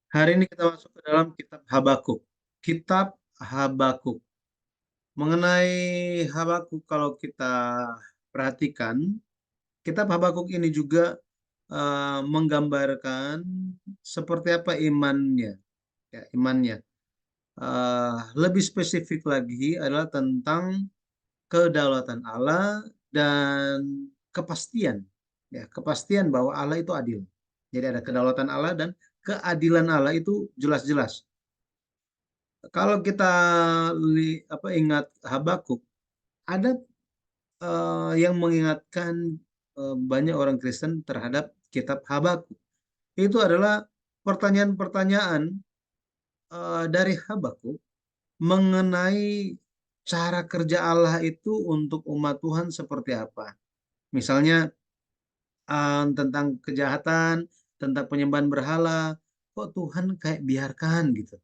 Hari ini kita masuk ke dalam kitab Habakuk. Kitab Habakuk. Mengenai Habakuk kalau kita perhatikan, kitab Habakuk ini juga menggambarkan seperti apa imannya. Ya, imannya. Lebih spesifik lagi adalah tentang kedaulatan Allah dan kepastian. Ya, kepastian bahwa Allah itu adil. Jadi ada kedaulatan Allah dan keadilan Allah itu jelas-jelas. Kalau kita ingat Habakuk, ada yang mengingatkan banyak orang Kristen terhadap kitab Habakuk. Itu adalah pertanyaan-pertanyaan dari Habakuk mengenai cara kerja Allah itu untuk umat Tuhan seperti apa. Misalnya tentang kejahatan, tentang penyembahan berhala, kok Tuhan kayak biarkan gitu.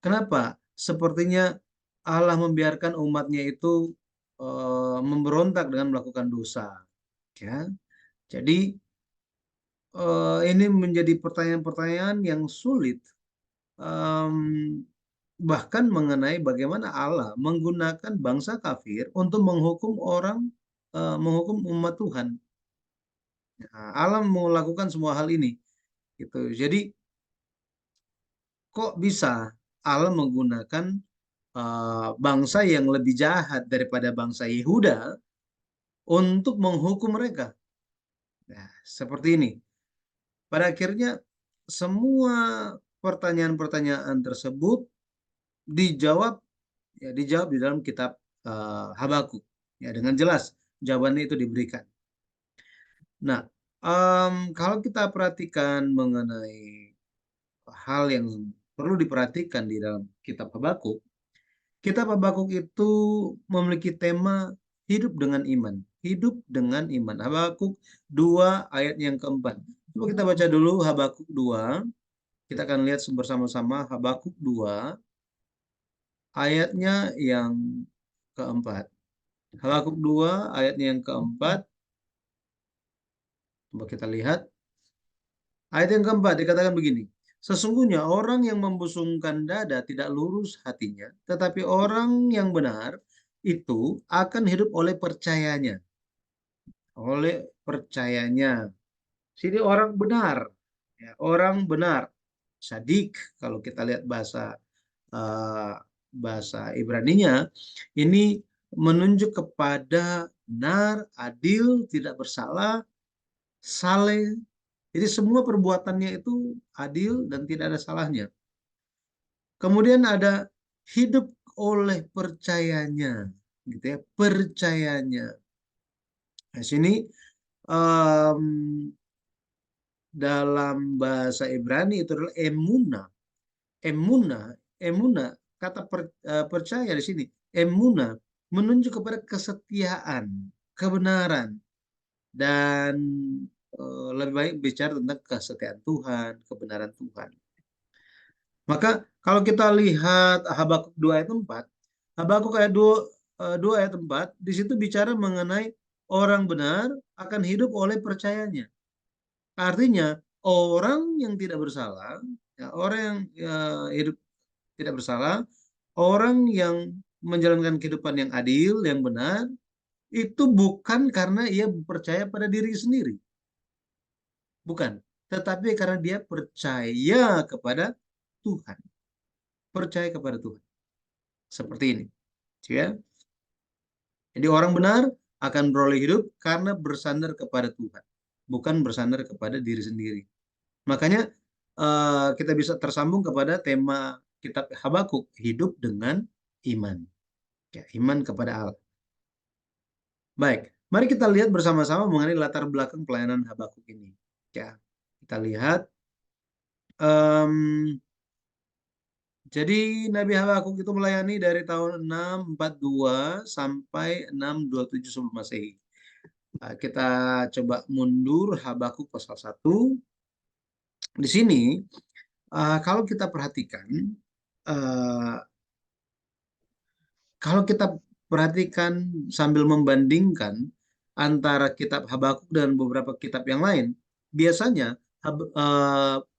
Kenapa? Sepertinya Allah membiarkan umatnya itu memberontak dengan melakukan dosa. Ya, jadi ini menjadi pertanyaan-pertanyaan yang sulit, em, bahkan mengenai bagaimana Allah menggunakan bangsa kafir untuk menghukum menghukum umat Tuhan. Nah, Allah melakukan semua hal ini, gitu. Jadi kok bisa Allah menggunakan bangsa yang lebih jahat daripada bangsa Yehuda untuk menghukum mereka? Nah, seperti ini. Pada akhirnya semua pertanyaan-pertanyaan tersebut dijawab dijawab di dalam kitab Habakuk. Ya, dengan jelas jawabannya itu diberikan. Nah, kalau kita perhatikan mengenai hal yang perlu diperhatikan di dalam kitab Habakuk, kitab Habakuk itu memiliki tema hidup dengan iman. Hidup dengan iman. Habakuk 2 ayat yang keempat. Coba kita baca dulu Habakuk 2. Kita akan lihat bersama-sama Habakuk 2 ayatnya yang keempat. Habakuk 2 ayatnya yang keempat. Coba kita lihat. Ayat yang keempat dikatakan begini. Sesungguhnya orang yang membusungkan dada tidak lurus hatinya, tetapi orang yang benar itu akan hidup oleh percayanya. Oleh percayanya. Sini orang benar. Ya, orang benar. Sadik, kalau kita lihat eh, bahasa Ibraninya, ini menunjuk kepada benar, adil, tidak bersalah, saleh. Jadi semua perbuatannya itu adil dan tidak ada salahnya. Kemudian ada hidup oleh percayanya, gitu ya, percayanya. Nah, sini em, dalam bahasa Ibrani itu adalah emuna, emuna, emuna. Kata percaya di sini, emuna menunjuk kepada kesetiaan, kebenaran, dan lebih baik bicara tentang kesetiaan Tuhan, kebenaran Tuhan. Maka kalau kita lihat Habakuk 2 ayat 4, Habakuk ayat 2 ayat 4, di situ bicara mengenai orang benar akan hidup oleh percayanya. Artinya orang yang tidak bersalah, ya, orang yang hidup tidak bersalah, orang yang menjalankan kehidupan yang adil, yang benar, itu bukan karena ia percaya pada diri sendiri. Bukan. Tetapi karena dia percaya kepada Tuhan. Percaya kepada Tuhan. Seperti ini. Ya. Jadi orang benar akan beroleh hidup karena bersandar kepada Tuhan, bukan bersandar kepada diri sendiri. Makanya kita bisa tersambung kepada tema kitab Habakuk, hidup dengan iman. Ya, iman kepada Allah. Baik, mari kita lihat bersama-sama mengenai latar belakang pelayanan Habakuk ini. Ya, kita lihat. em, jadi Nabi Habakuk itu melayani dari tahun 642 sampai 627 sebelum Masehi. Kita coba mundur Habakuk pasal 1. Di sini kalau kita perhatikan, eh, kalau kita perhatikan sambil membandingkan antara kitab Habakuk dan beberapa kitab yang lain, biasanya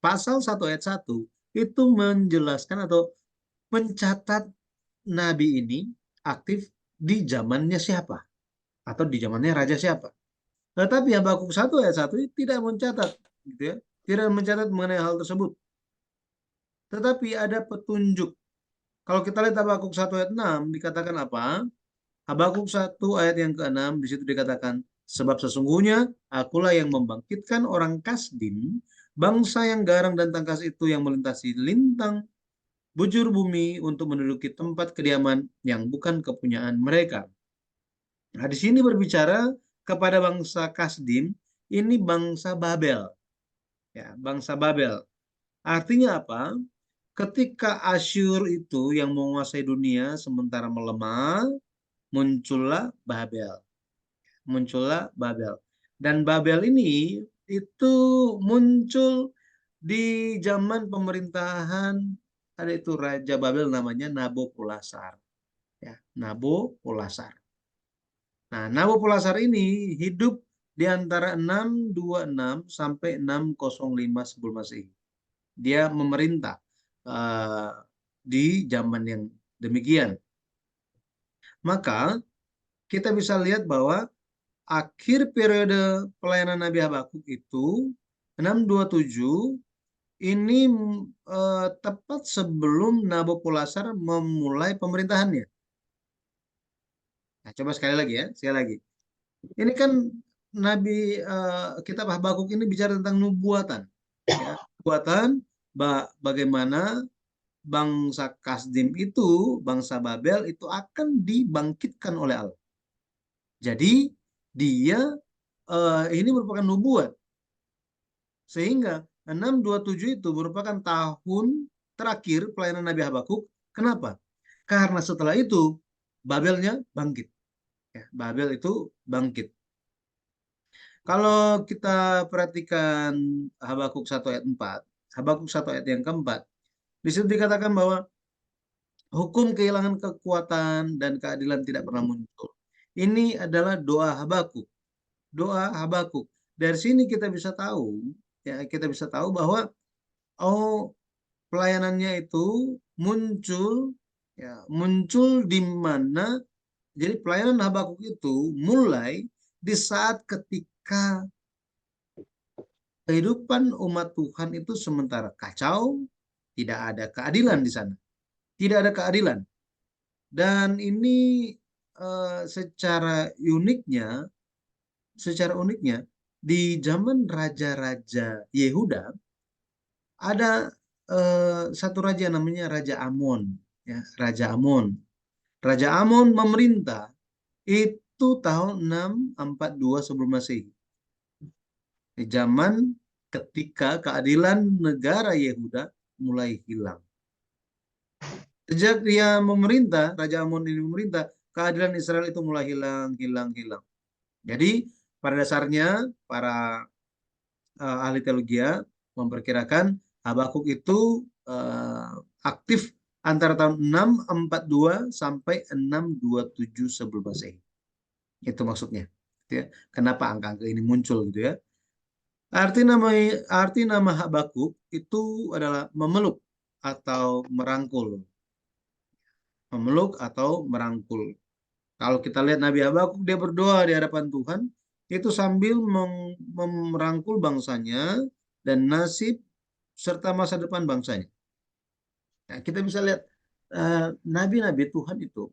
Pasal 1 ayat 1 itu menjelaskan atau mencatat nabi ini aktif di zamannya siapa atau di zamannya raja siapa. Tetapi Habakuk 1 ayat 1 ini tidak mencatat, gitu ya, tidak mencatat mengenai hal tersebut. Tetapi ada petunjuk. Kalau kita lihat Habakuk 1 ayat 6 dikatakan apa? Habakuk 1 ayat yang ke-6 di situ dikatakan, sebab sesungguhnya akulah yang membangkitkan orang Kasdim, bangsa yang garang dan tangkas itu yang melintasi lintang bujur bumi untuk menduduki tempat kediaman yang bukan kepunyaan mereka. Nah, di sini berbicara kepada bangsa Kasdim, ini bangsa Babel, ya, bangsa Babel. Artinya apa? Ketika Asyur itu yang menguasai dunia sementara melemah, muncullah Babel. Muncullah Babel. Dan Babel ini itu muncul di zaman pemerintahan ada itu Raja Babel namanya Nabopolassar. Ya, Nabopolassar. Nah, Nabopolassar ini hidup di antara 626 sampai 605 sebelum Masehi. Dia memerintah uh, di zaman yang demikian. Maka kita bisa lihat bahwa akhir periode pelayanan Nabi Habakuk itu 627 ini tepat sebelum Nabopolassar memulai pemerintahannya. Nah, coba sekali lagi ya, sekali lagi. Ini kan Nabi kitab Habakuk ini bicara tentang nubuatan, ya, nubuatan bagaimana bangsa Kasdim itu, bangsa Babel itu akan dibangkitkan oleh Allah. Jadi dia ini merupakan nubuat. Sehingga 627 itu merupakan tahun terakhir pelayanan Nabi Habakuk. Kenapa? Karena setelah itu Babelnya bangkit. Ya, Babel itu bangkit. Kalau kita perhatikan Habakuk 1 ayat 4, Habakuk 1 ayat yang keempat, di situ dikatakan bahwa hukum kehilangan kekuatan dan keadilan tidak pernah muncul. Ini adalah doa Habakuk. Doa Habakuk. Dari sini kita bisa tahu, ya, kita bisa tahu bahwa oh, pelayanannya itu muncul, ya, muncul di mana, jadi pelayanan Habakuk itu mulai di saat ketika kehidupan umat Tuhan itu sementara kacau, tidak ada keadilan di sana, tidak ada keadilan. Dan ini secara uniknya di zaman raja-raja Yehuda ada satu raja namanya Raja Amon, ya, Raja Amon. Raja Amon memerintah itu tahun 642 sebelum Masehi. Di zaman ketika keadilan negara Yehuda mulai hilang. Sejak dia memerintah, Raja Amon ini memerintah, keadilan Israel itu mulai hilang, hilang, hilang. Jadi pada dasarnya para ahli teologi memperkirakan Habakuk itu aktif antara tahun 642 sampai 627 sebelum Masehi. Itu maksudnya. Gitu ya. Kenapa angka-angka ini muncul gitu ya? Arti nama Habakuk itu adalah memeluk atau merangkul. Memeluk atau merangkul. Kalau kita lihat Nabi Habakuk, dia berdoa di hadapan Tuhan, itu sambil merangkul bangsanya dan nasib serta masa depan bangsanya. Nah, kita bisa lihat nabi-nabi Tuhan itu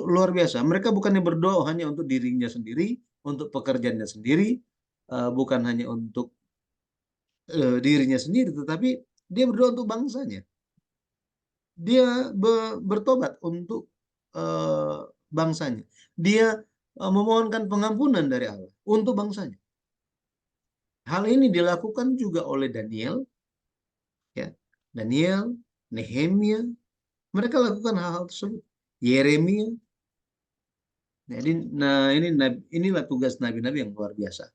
luar biasa. Mereka bukannya berdoa hanya untuk dirinya sendiri, untuk pekerjaannya sendiri, bukan hanya untuk dirinya sendiri, tetapi dia berdoa untuk bangsanya. Dia bertobat untuk eh, bangsanya. Dia memohonkan pengampunan dari Allah untuk bangsanya. Hal ini dilakukan juga oleh Daniel, ya, Daniel, Nehemia. Mereka lakukan hal-hal tersebut. Yeremia. Jadi, nah inilah tugas nabi-nabi yang luar biasa.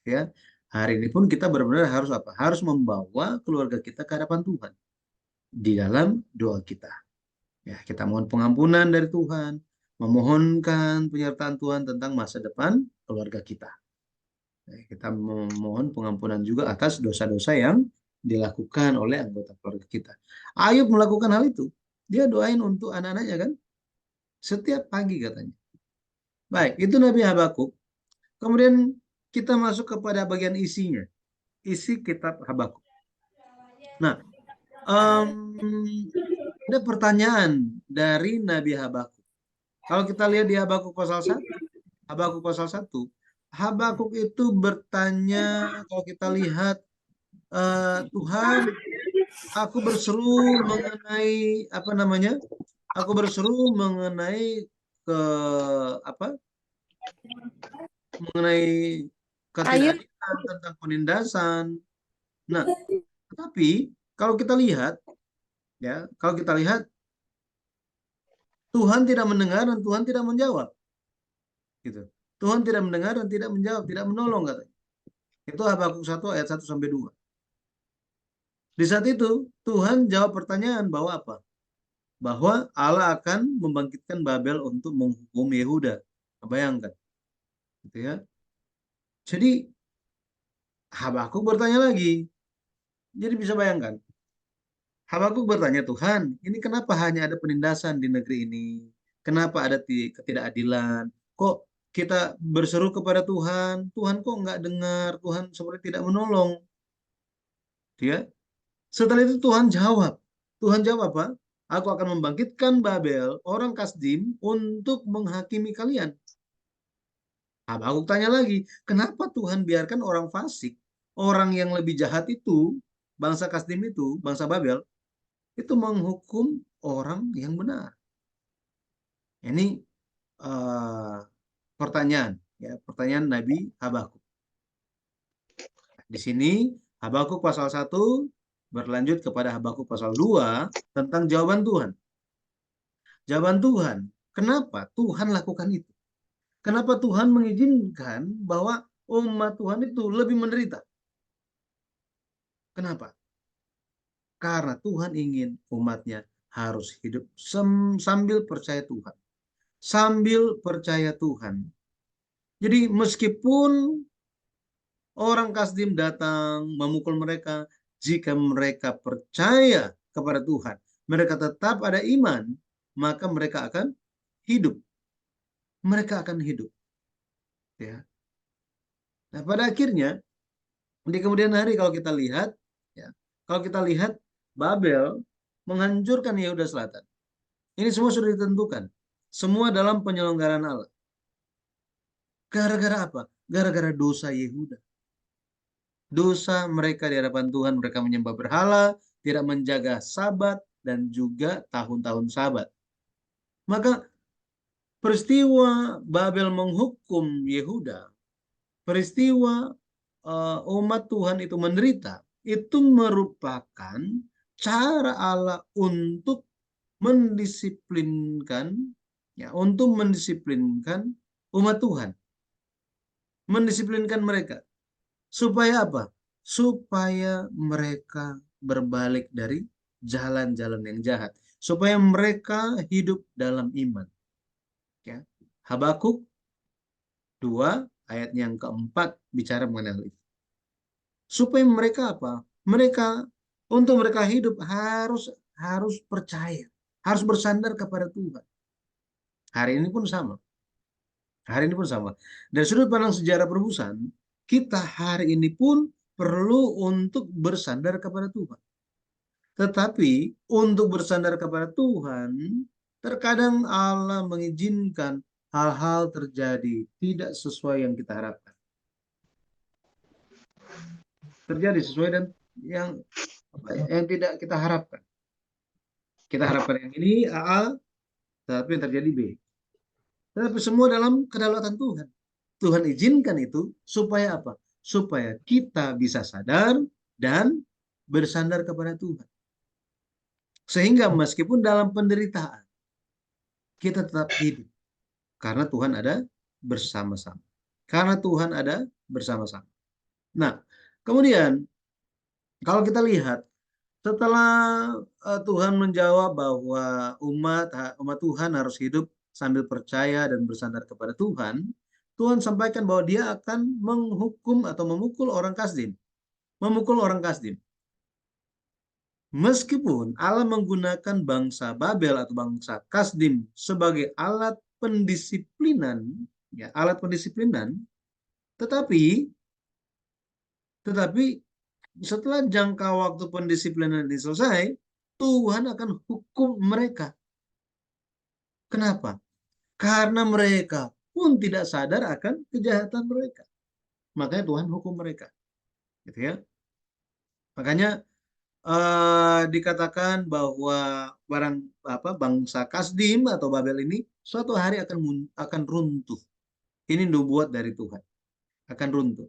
Ya, hari ini pun kita benar-benar harus apa? Harus membawa keluarga kita ke hadapan Tuhan di dalam doa kita. Ya, kita mohon pengampunan dari Tuhan, memohonkan penyertaan Tuhan tentang masa depan keluarga kita. Kita memohon pengampunan juga atas dosa-dosa yang dilakukan oleh anggota keluarga kita. Ayub melakukan hal itu. Dia doain untuk anak-anaknya kan. Setiap pagi katanya. Baik, itu Nabi Habakuk. Kemudian kita masuk kepada bagian isinya. Isi kitab Habakuk. Nah, ada pertanyaan dari Nabi Habakuk. Kalau kita lihat di Habakuk pasal 1, Habakuk pasal 1, Habakuk itu bertanya, kalau kita lihat, Tuhan, aku berseru mengenai apa namanya? Aku berseru mengenai ke apa? Mengenai Ayub ketidakadilan tentang penindasan. Nah, tetapi kalau kita lihat ya, kalau kita lihat Tuhan tidak mendengar dan Tuhan tidak menjawab, gitu. Tuhan tidak mendengar dan tidak menjawab, tidak menolong katanya. Itu Habakuk 1 ayat 1 sampai 2. Di saat itu Tuhan jawab pertanyaan bahwa apa? Bahwa Allah akan membangkitkan Babel untuk menghukum Yehuda. Bayangkan, gitu ya. Jadi Habakuk bertanya lagi. Jadi bisa bayangkan, Habakuk bertanya, Tuhan, ini kenapa hanya ada penindasan di negeri ini? Kenapa ada ketidakadilan? Kok kita berseru kepada Tuhan, Tuhan kok nggak dengar, Tuhan seperti tidak menolong. Ya. Setelah itu Tuhan jawab. Tuhan jawab apa? Aku akan membangkitkan Babel, orang Kasdim, untuk menghakimi kalian. Habakuk tanya lagi, kenapa Tuhan biarkan orang fasik, orang yang lebih jahat itu, bangsa Kasdim itu, bangsa Babel, itu menghukum orang yang benar. Ini uh, pertanyaan, ya, pertanyaan Nabi Habakuk. Di sini Habakuk pasal 1 berlanjut kepada Habakuk pasal 2 tentang jawaban Tuhan. Jawaban Tuhan, kenapa Tuhan lakukan itu? Kenapa Tuhan mengizinkan bahwa umat Tuhan itu lebih menderita? Kenapa? Karena Tuhan ingin umatnya harus hidup sambil percaya Tuhan. Sambil percaya Tuhan. Jadi meskipun orang Kasdim datang memukul mereka, jika mereka percaya kepada Tuhan, mereka tetap ada iman, maka mereka akan hidup. Mereka akan hidup. Ya. Nah, pada akhirnya di kemudian hari kalau kita lihat, ya, kalau kita lihat Babel menghancurkan Yehuda Selatan. Ini semua sudah ditentukan. Semua dalam penyelenggaraan Allah. Gara-gara apa? Gara-gara dosa Yehuda. Dosa mereka di hadapan Tuhan, mereka menyembah berhala, tidak menjaga sabat, dan juga tahun-tahun sabat. Maka peristiwa Babel menghukum Yehuda, peristiwa umat Tuhan itu menderita, itu merupakan cara Allah untuk mendisiplinkan, ya, untuk mendisiplinkan umat Tuhan, mendisiplinkan mereka. Supaya apa? Supaya mereka berbalik dari jalan-jalan yang jahat. Supaya mereka hidup dalam iman. Ya. Habakuk 2 ayat yang keempat bicara mengenai hal itu. Supaya mereka apa? Mereka, untuk mereka hidup harus percaya. Harus bersandar kepada Tuhan. Hari ini pun sama. Hari ini pun sama. Dari sudut pandang sejarah perebusan, kita hari ini pun perlu untuk bersandar kepada Tuhan. Tetapi untuk bersandar kepada Tuhan, terkadang Allah mengizinkan hal-hal terjadi tidak sesuai yang kita harapkan. Terjadi sesuai dan yang yang tidak kita harapkan. Kita harapkan yang ini A, tetapi yang terjadi B. Tetapi semua dalam kedaulatan Tuhan. Tuhan izinkan itu supaya apa? Supaya kita bisa sadar dan bersandar kepada Tuhan. Sehingga meskipun dalam penderitaan, kita tetap hidup. Karena Tuhan ada bersama-sama. Karena Tuhan ada bersama-sama. Nah, kemudian kalau kita lihat, setelah Tuhan menjawab bahwa umat Tuhan harus hidup sambil percaya dan bersandar kepada Tuhan, Tuhan sampaikan bahwa dia akan menghukum atau memukul orang Kasdim. Memukul orang Kasdim. Meskipun Allah menggunakan bangsa Babel atau bangsa Kasdim sebagai alat pendisiplinan, ya, alat pendisiplinan, tetapi tetapi setelah jangka waktu pendisiplinan ini selesai, Tuhan akan hukum mereka. Kenapa? Karena mereka pun tidak sadar akan kejahatan mereka. Makanya Tuhan hukum mereka. Gitu ya. Makanya dikatakan bahwa barang bangsa Kasdim atau Babel ini suatu hari akan runtuh. Ini nubuat dari Tuhan. Akan runtuh.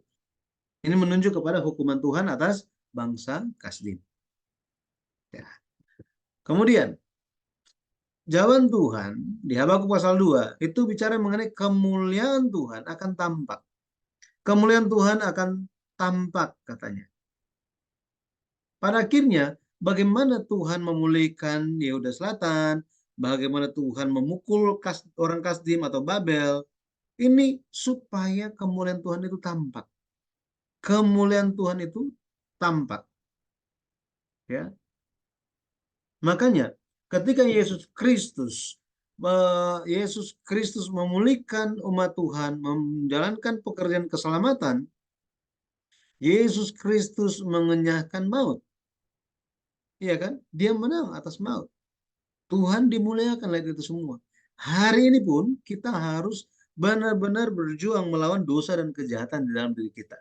Ini menunjuk kepada hukuman Tuhan atas bangsa Kasdim. Ya. Kemudian jawaban Tuhan di Habakuk pasal 2 itu bicara mengenai kemuliaan Tuhan akan tampak. Kemuliaan Tuhan akan tampak katanya. Pada akhirnya, bagaimana Tuhan memulihkan Yehuda Selatan, bagaimana Tuhan memukul orang Kasdim atau Babel, ini supaya kemuliaan Tuhan itu tampak. Kemuliaan Tuhan itu tampak. Ya. Makanya ketika Yesus Kristus memulihkan umat Tuhan, menjalankan pekerjaan keselamatan, Yesus Kristus mengenyahkan maut. Iya kan? Dia menang atas maut. Tuhan dimuliakan lihat itu semua. Hari ini pun kita harus benar-benar berjuang melawan dosa dan kejahatan di dalam diri kita.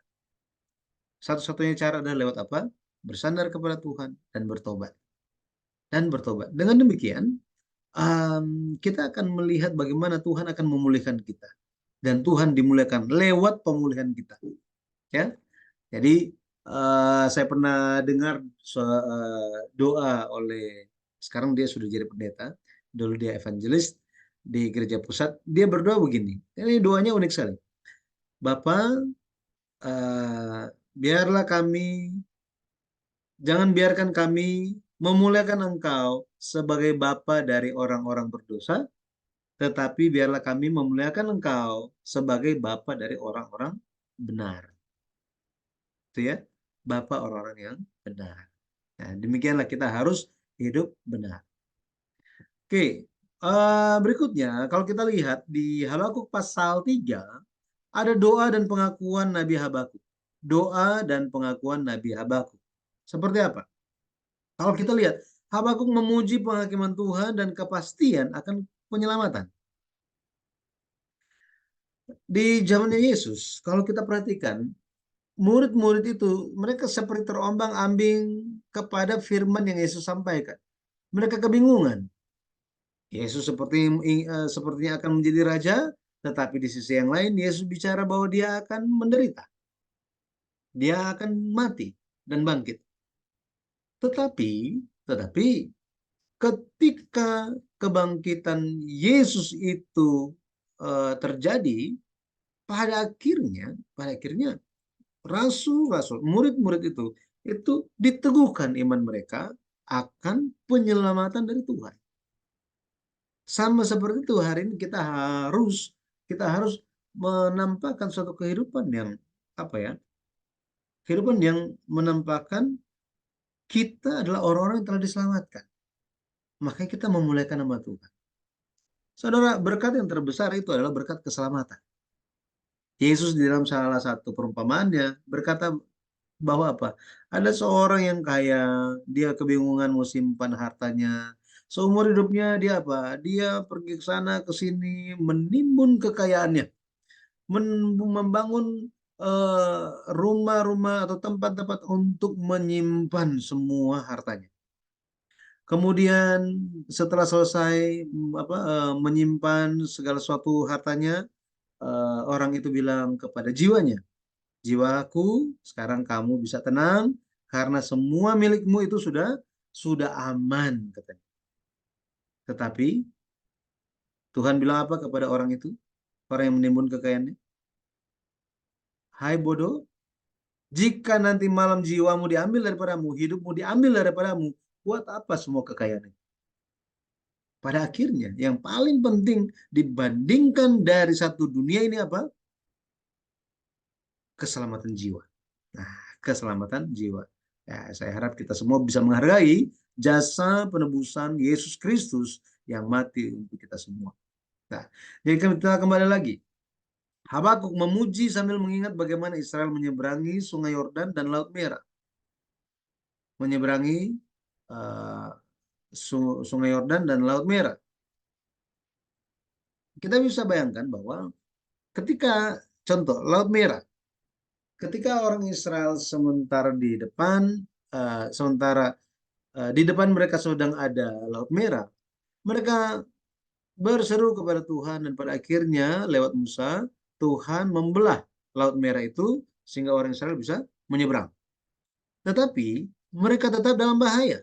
Satu-satunya cara adalah lewat apa? Bersandar kepada Tuhan dan bertobat. Dengan demikian, kita akan melihat bagaimana Tuhan akan memulihkan kita. Dan Tuhan dimuliakan lewat pemulihan kita. Ya, jadi saya pernah dengar doa oleh, sekarang dia sudah jadi pendeta, dulu dia evangelis di gereja pusat. Dia berdoa begini, ini doanya unik sekali. Bapa, biarlah kami, jangan biarkan kami memuliakan Engkau sebagai Bapa dari orang-orang berdosa, tetapi biarlah kami memuliakan Engkau sebagai Bapa dari orang-orang benar. Itu ya, Bapa orang-orang yang benar. Nah, demikianlah kita harus hidup benar. Oke, berikutnya kalau kita lihat di Habakuk pasal 3 ada doa dan pengakuan Nabi Habakuk. Doa dan pengakuan Nabi Habakuk. Seperti apa? Kalau kita lihat, Habakuk memuji penghakiman Tuhan dan kepastian akan penyelamatan. Di zamannya Yesus, kalau kita perhatikan, murid-murid itu mereka seperti terombang-ambing kepada firman yang Yesus sampaikan. Mereka kebingungan. Yesus sepertinya akan menjadi raja, tetapi di sisi yang lain Yesus bicara bahwa dia akan menderita. Dia akan mati dan bangkit. Tetapi ketika kebangkitan Yesus itu terjadi, pada akhirnya rasul-rasul, murid-murid itu diteguhkan iman mereka akan penyelamatan dari Tuhan. Sama seperti itu hari ini kita harus menampakkan suatu kehidupan yang kehidupan yang menampakkan kita adalah orang-orang yang telah diselamatkan. Makanya kita memuliakan nama Tuhan. Saudara, berkat yang terbesar itu adalah berkat keselamatan. Yesus di dalam salah satu perumpamaannya berkata bahwa apa? Ada seorang yang kaya, dia kebingungan mau simpan hartanya. Seumur hidupnya dia apa? Dia pergi ke sana ke sini menimbun kekayaannya, membangun rumah-rumah atau tempat-tempat untuk menyimpan semua hartanya. Kemudian setelah selesai menyimpan segala sesuatu hartanya, orang itu bilang kepada jiwanya, jiwaku, sekarang kamu bisa tenang karena semua milikmu itu sudah aman, katanya. Tetapi Tuhan bilang apa kepada orang itu? Orang yang menimbun kekayaannya? Hai bodoh, jika nanti malam jiwamu diambil daripadamu, hidupmu diambil daripadamu, buat apa semua kekayaan itu? Pada akhirnya yang paling penting dibandingkan dari satu dunia ini apa? keselamatan jiwa. Nah, keselamatan jiwa. Ya, saya harap kita semua bisa menghargai jasa penebusan Yesus Kristus yang mati untuk kita semua. Nah, jadi kita kembali lagi. Habakuk memuji sambil mengingat bagaimana Israel menyeberangi Sungai Yordan dan Laut Merah. Menyeberangi uh, Sungai Yordan dan Laut Merah. Kita bisa bayangkan bahwa ketika contoh Laut Merah, ketika orang Israel sementara di depan mereka sedang ada Laut Merah, mereka berseru kepada Tuhan dan pada akhirnya lewat Musa Tuhan membelah Laut Merah itu sehingga orang Israel bisa menyeberang. Tetapi mereka tetap dalam bahaya.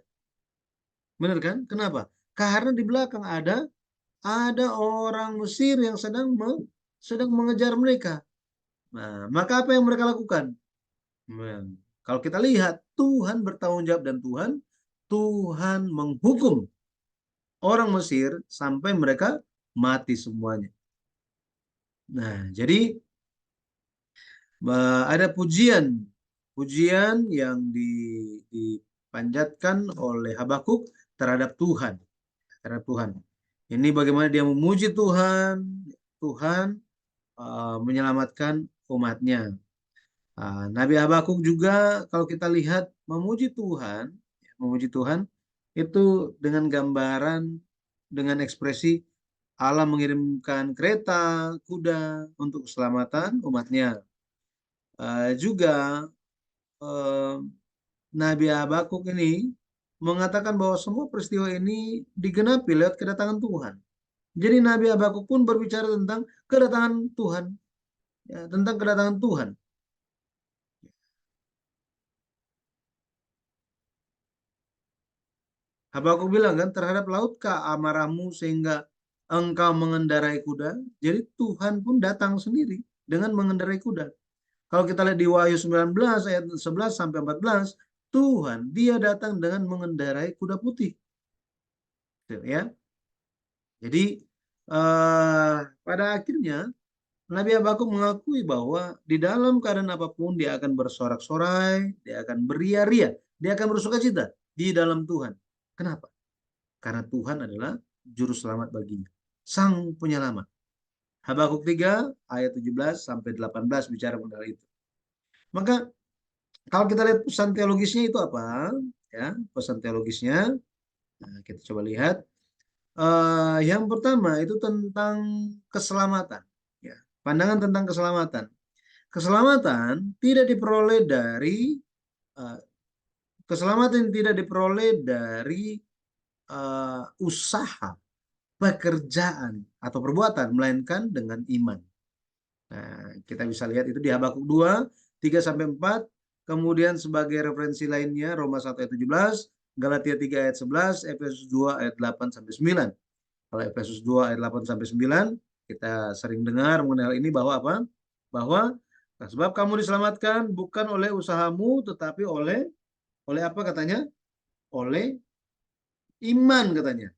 Benar kan? Kenapa? Karena di belakang ada orang Mesir yang sedang mengejar mereka. Nah, maka apa yang mereka lakukan? Nah, kalau kita lihat Tuhan bertanggung jawab dan Tuhan menghukum orang Mesir sampai mereka mati semuanya. Nah, jadi ada pujian yang dipanjatkan oleh Habakuk terhadap Tuhan, terhadap Tuhan. Ini bagaimana dia memuji Tuhan, Tuhan menyelamatkan umatnya. Nabi Habakuk juga kalau kita lihat memuji Tuhan itu dengan gambaran, dengan ekspresi Allah mengirimkan kereta, kuda untuk keselamatan umatnya. Juga eh, Nabi Habakuk ini mengatakan bahwa semua peristiwa ini digenapi lewat kedatangan Tuhan. Jadi Nabi Habakuk pun berbicara tentang kedatangan Tuhan, ya, tentang kedatangan Tuhan. Habakuk bilang kan, terhadap lautkah amarahmu sehingga engkau mengendarai kuda? Jadi Tuhan pun datang sendiri dengan mengendarai kuda. Kalau kita lihat di Wahyu 19 ayat 11 sampai 14, Tuhan dia datang dengan mengendarai kuda putih. Ya. Jadi pada akhirnya Nabi Habakuk mengakui bahwa di dalam keadaan apapun dia akan bersorak-sorai, dia akan beria-ria, dia akan bersukacita di dalam Tuhan. Kenapa? Karena Tuhan adalah juru selamat baginya, sang penyelamat. Habakuk 3 ayat 17 sampai 18 bicara mengenai itu. Maka kalau kita lihat pesan teologisnya itu apa? Ya, pesan teologisnya, nah, kita coba lihat. Yang pertama itu tentang keselamatan. Ya, pandangan tentang keselamatan. Keselamatan tidak diperoleh dari uh, keselamatan tidak diperoleh dari usaha, pekerjaan atau perbuatan, melainkan dengan iman. Nah, kita bisa lihat itu di Habakuk 2, 3 sampai 4. Kemudian sebagai referensi lainnya Roma 1 ayat 17, Galatia 3 ayat 11, Efesus 2 ayat 8 sampai 9. Kalau Efesus 2 ayat 8 sampai 9, kita sering dengar mengenai hal ini bahwa apa? Bahwa nah, sebab kamu diselamatkan bukan oleh usahamu tetapi oleh apa katanya? Oleh iman katanya.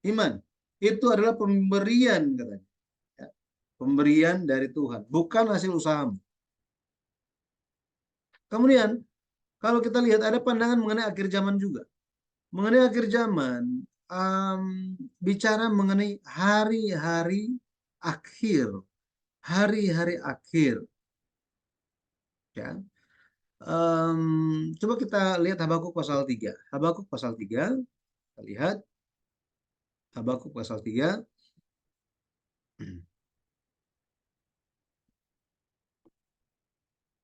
Iman. Itu adalah pemberian katanya. Ya, pemberian dari Tuhan, bukan hasil usahamu. Kemudian kalau kita lihat ada pandangan mengenai akhir zaman juga. Mengenai akhir zaman, um, bicara mengenai hari-hari akhir. Hari-hari akhir. Ya. Coba kita lihat Habakuk pasal 3. Habakuk pasal 3, kita lihat Habakuk pasal 3.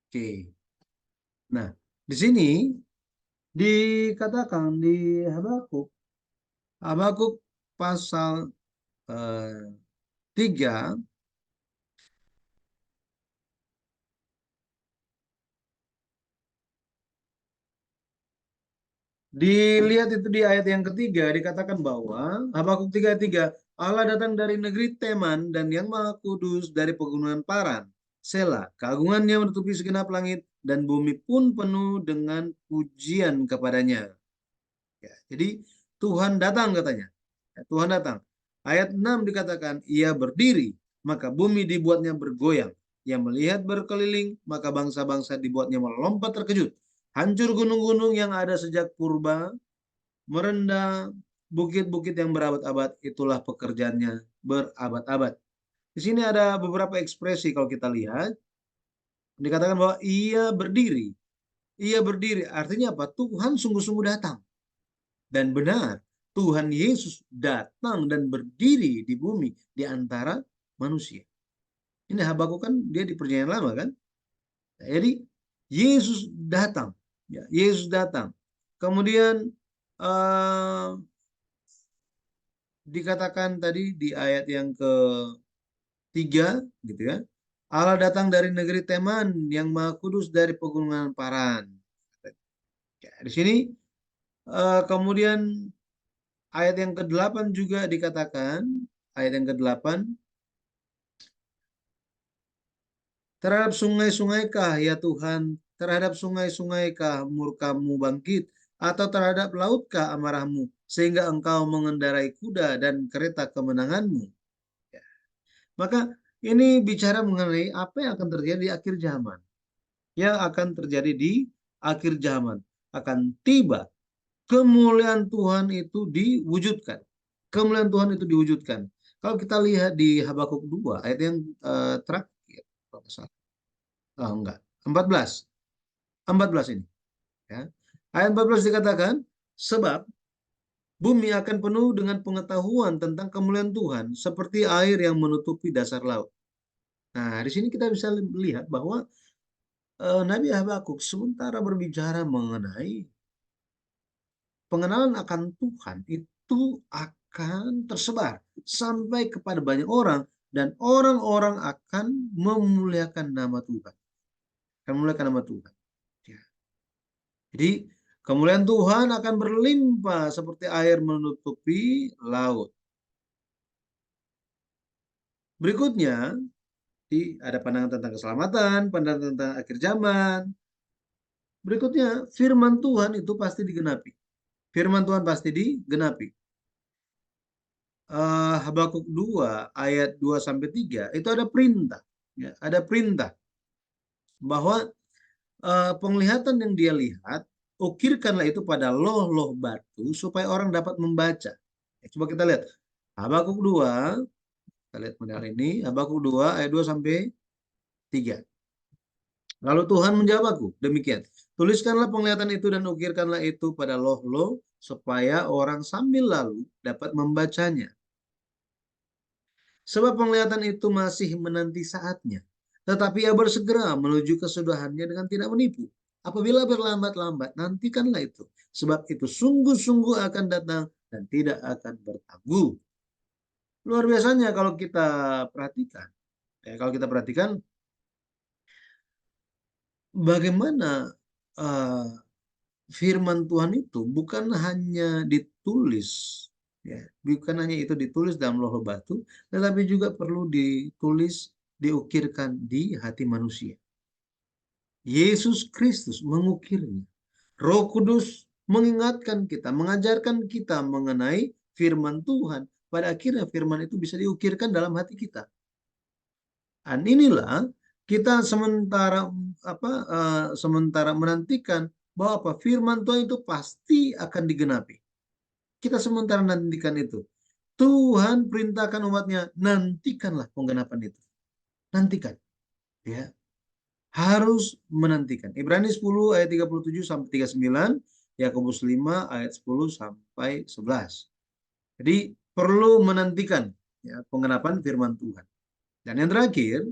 Oke. Nah, di sini dikatakan di Habakuk, Habakuk pasal 3, dilihat itu di ayat yang ketiga dikatakan bahwa Habakuk 3:3 Allah datang dari negeri Teman dan yang Maha Kudus dari pegunungan Paran. Sela, keagungannya menutupi segenap langit dan bumi pun penuh dengan pujian kepadanya. Ya, jadi Tuhan datang katanya. Ya, Tuhan datang. Ayat 6 dikatakan ia berdiri maka bumi dibuatnya bergoyang. Ia melihat berkeliling, maka bangsa-bangsa dibuatnya melompat terkejut. Hancur gunung-gunung yang ada sejak purba, merendah bukit-bukit yang berabad-abad, itulah pekerjaannya berabad-abad. Di sini ada beberapa ekspresi kalau kita lihat. Dikatakan bahwa ia berdiri. Ia berdiri, artinya apa? Tuhan sungguh-sungguh datang. Dan benar, Tuhan Yesus datang dan berdiri di bumi di antara manusia. Ini Habakuk kan dia di perjanjian lama kan? Jadi Yesus datang. Ya, Yesus datang. Kemudian dikatakan tadi di ayat yang ketiga gitu ya. Allah datang dari negeri Teman yang Maha Kudus dari pegunungan Paran. Ya, di sini kemudian ayat yang ke-8 juga dikatakan, ayat yang ke-8, terhadap sungai-sungaikah ya Tuhan, terhadap sungai-sungaikah murka-Mu bangkit, atau terhadap lautkah amarah-Mu, sehingga Engkau mengendarai kuda dan kereta kemenangan-Mu. Ya. Maka ini bicara mengenai apa yang akan terjadi di akhir zaman. Yang akan terjadi di akhir zaman. Akan tiba kemuliaan Tuhan itu diwujudkan. Kemuliaan Tuhan itu diwujudkan. Kalau kita lihat di Habakuk 2 ayat yang terakhir, oh, enggak, 14. 14 ini, ya. Ayat 14 dikatakan, sebab bumi akan penuh dengan pengetahuan tentang kemuliaan Tuhan seperti air yang menutupi dasar laut. Nah, di sini kita bisa lihat bahwa Nabi Habakuk sementara berbicara mengenai pengenalan akan Tuhan itu akan tersebar sampai kepada banyak orang dan orang-orang akan memuliakan nama Tuhan. Akan memuliakan nama Tuhan. Ya. Jadi kemuliaan Tuhan akan berlimpah seperti air menutupi laut. Berikutnya, ada pandangan tentang keselamatan, pandangan tentang akhir zaman. Berikutnya, firman Tuhan itu pasti digenapi. Firman Tuhan pasti digenapi. Habakuk 2 ayat 2 sampai 3 itu ada perintah, ya, ada perintah bahwa penglihatan yang dia lihat ukirkanlah itu pada loh-loh batu supaya orang dapat membaca. Coba kita lihat Habakuk 2, kita lihat model ini Habakuk 2 ayat 2 sampai 3. Lalu Tuhan menjawab aku demikian, tuliskanlah penglihatan itu dan ukirkanlah itu pada loh-loh supaya orang sambil lalu dapat membacanya. Sebab penglihatan itu masih menanti saatnya. Tetapi ia bersegera menuju kesudahannya dengan tidak menipu. Apabila berlambat-lambat, nantikanlah itu. Sebab itu sungguh-sungguh akan datang dan tidak akan bertangguh. Luar biasanya kalau kita perhatikan. Kalau kita perhatikan bagaimana uh, firman Tuhan itu bukan hanya ditulis, ya, bukan hanya itu ditulis dalam loh batu, tetapi juga perlu ditulis, diukirkan di hati manusia. Yesus Kristus mengukirnya. Roh Kudus mengingatkan kita, mengajarkan kita mengenai firman Tuhan. Pada akhirnya firman itu bisa diukirkan dalam hati kita. Dan inilah kita sementara menantikan bahwa apa firman Tuhan itu pasti akan digenapi. Kita sementara nantikan itu. Tuhan perintahkan umatnya, nantikanlah penggenapan itu. Nantikan. Ya. Harus menantikan. Ibrani 10 ayat 37 sampai 39, Yakobus 5 ayat 10 sampai 11. Jadi perlu menantikan, ya, penggenapan firman Tuhan. Dan yang terakhir,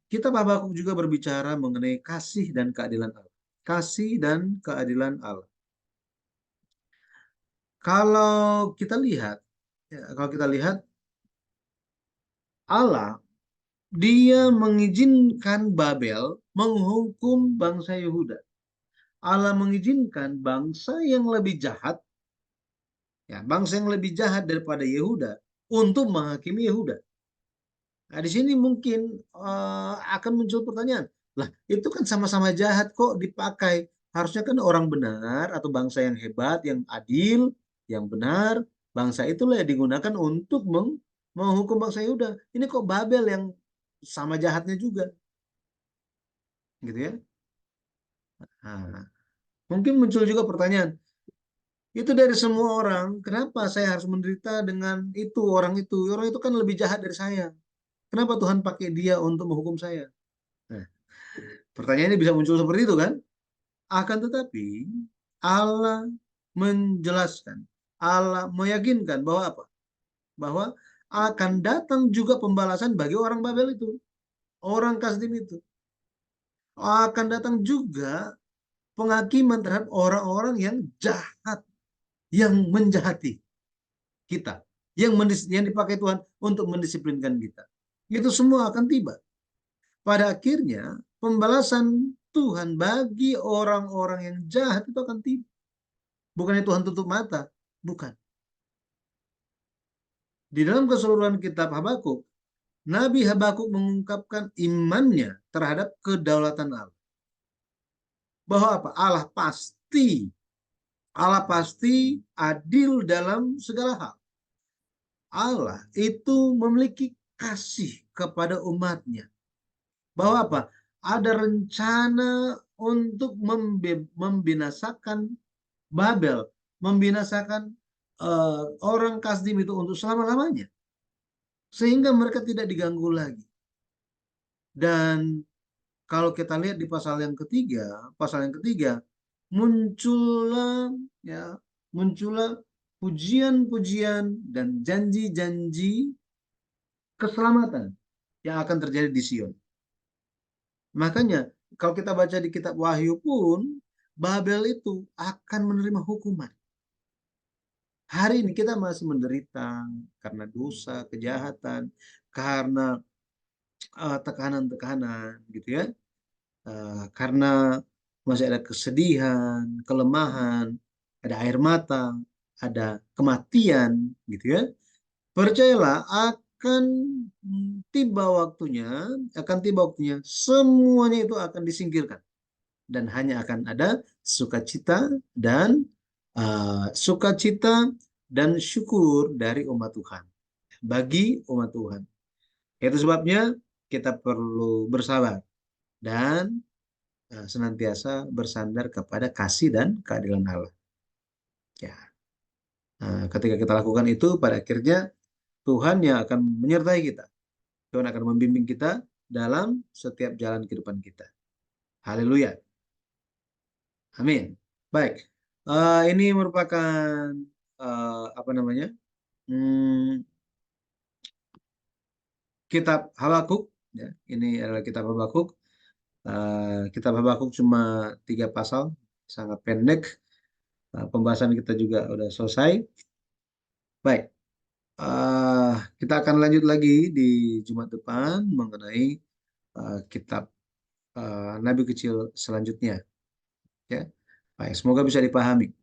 kitab Habakuk juga berbicara mengenai kasih dan keadilan Allah. Kasih dan keadilan Allah. Kalau kita lihat, ya, Allah dia mengizinkan Babel menghukum bangsa Yehuda. Allah mengizinkan bangsa yang lebih jahat, ya, bangsa yang lebih jahat daripada Yehuda untuk menghakimi Yehuda. Nah, di sini mungkin akan muncul pertanyaan, lah itu kan sama-sama jahat kok dipakai. Harusnya kan orang benar atau bangsa yang hebat, yang adil, yang benar, bangsa itulah yang digunakan untuk menghukum bangsa Yehuda. Ini kok Babel yang sama jahatnya juga, gitu ya. Nah, mungkin muncul juga pertanyaan, itu dari semua orang, kenapa saya harus menderita dengan itu, orang itu? Orang itu kan lebih jahat dari saya. Kenapa Tuhan pakai dia untuk menghukum saya? Nah, pertanyaannya bisa muncul seperti itu kan? Akan tetapi Allah menjelaskan, Allah meyakinkan bahwa apa? Bahwa akan datang juga pembalasan bagi orang Babel itu, orang Kasdim itu. Akan datang juga penghakiman terhadap orang-orang yang jahat, yang menjahati kita, yang dipakai Tuhan untuk mendisiplinkan kita. Itu semua akan tiba. Pada akhirnya, pembalasan Tuhan bagi orang-orang yang jahat itu akan tiba. Bukannya Tuhan tutup mata, bukan. Di dalam keseluruhan kitab Habakuk, Nabi Habakuk mengungkapkan imannya terhadap kedaulatan Allah. Bahwa apa? Allah pasti adil dalam segala hal. Allah itu memiliki kasih kepada umatnya. Bahwa apa? Ada rencana untuk membinasakan Babel, membinasakan orang Kasdim itu untuk selama-lamanya. Sehingga mereka tidak diganggu lagi. Dan kalau kita lihat di pasal yang ketiga muncullah ya, muncullah pujian-pujian dan janji-janji keselamatan yang akan terjadi di Sion. Makanya kalau kita baca di kitab Wahyu pun Babel itu akan menerima hukuman. Hari ini kita masih menderita karena dosa, kejahatan, karena tekanan-tekanan gitu ya. Karena masih ada kesedihan, kelemahan, ada air mata, ada kematian gitu ya. Percayalah akan tiba waktunya semuanya itu akan disingkirkan dan hanya akan ada sukacita dan syukur dari umat Tuhan, bagi umat Tuhan. Itu sebabnya kita perlu bersabar dan senantiasa bersandar kepada kasih dan keadilan Allah. Ya, ketika kita lakukan itu, pada akhirnya Tuhan yang akan menyertai kita. Tuhan akan membimbing kita dalam setiap jalan kehidupan kita. Haleluya. Amin. Baik. Ini merupakan apa namanya? Hmm, kitab Habakuk. Ya, ini adalah kitab Habakuk. Kitab Habakuk cuma 3 pasal, sangat pendek. Pembahasan kita juga udah selesai. Baik, kita akan lanjut lagi di Jumat depan mengenai kitab Nabi kecil selanjutnya. Ya, baik, semoga bisa dipahami.